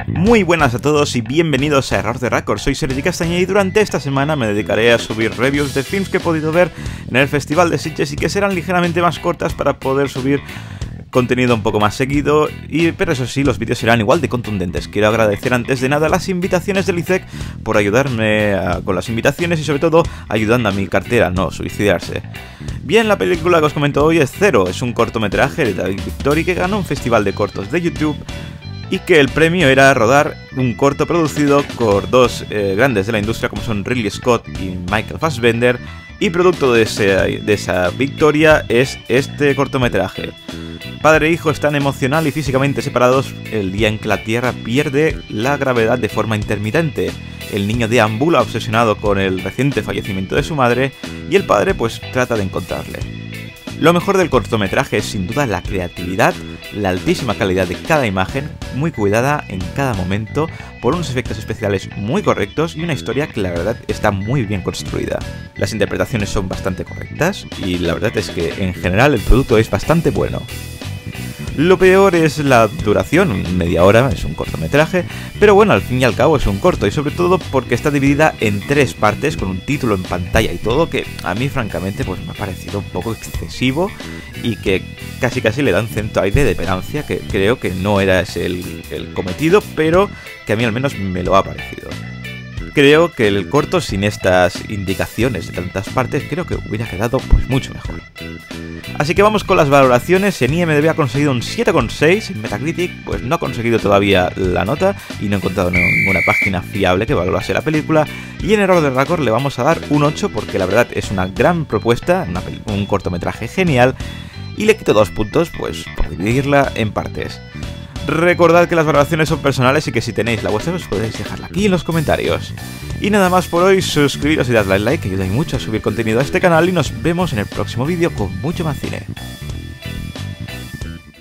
Muy buenas a todos y bienvenidos a Error de Record, soy Sergi Castañeda y durante esta semana me dedicaré a subir reviews de films que he podido ver en el Festival de Sitges y que serán ligeramente más cortas para poder subir contenido un poco más seguido, pero eso sí, los vídeos serán igual de contundentes. Quiero agradecer antes de nada las invitaciones del ICEC por ayudarme con las invitaciones y sobre todo ayudando a mi cartera a no suicidarse. Bien, la película que os comento hoy es Zero, es un cortometraje de David Victory que ganó un festival de cortos de YouTube y que el premio era rodar un corto producido por dos grandes de la industria como son Ridley Scott y Michael Fassbender, y producto de esa victoria es este cortometraje. Padre e hijo están emocional y físicamente separados el día en que la Tierra pierde la gravedad de forma intermitente. El niño deambula obsesionado con el reciente fallecimiento de su madre y el padre pues trata de encontrarle. Lo mejor del cortometraje es sin duda la creatividad, la altísima calidad de cada imagen, muy cuidada en cada momento, por unos efectos especiales muy correctos y una historia que la verdad está muy bien construida. Las interpretaciones son bastante correctas y la verdad es que en general el producto es bastante bueno. Lo peor es la duración, media hora, es un cortometraje, pero bueno, al fin y al cabo es un corto, y sobre todo porque está dividida en 3 partes, con un título en pantalla y todo, que a mí francamente pues me ha parecido un poco excesivo y que casi le da un cierto aire de perancia, que creo que no era ese el cometido, pero que a mí al menos me lo ha parecido. Creo que el corto sin estas indicaciones de tantas partes, creo que hubiera quedado pues mucho mejor. Así que vamos con las valoraciones. En IMDb ha conseguido un 7,6, en Metacritic pues no ha conseguido todavía la nota y no he encontrado ninguna página fiable que valorase la película, y en Error de Record le vamos a dar un 8 porque la verdad es una gran propuesta, un cortometraje genial, y le quito 2 puntos pues por dividirla en partes. Recordad que las valoraciones son personales y que si tenéis la vuestra os podéis dejarla aquí en los comentarios. Y nada más por hoy, suscribiros y dadle al like, que ayuda mucho a subir contenido a este canal, y nos vemos en el próximo vídeo con mucho más cine.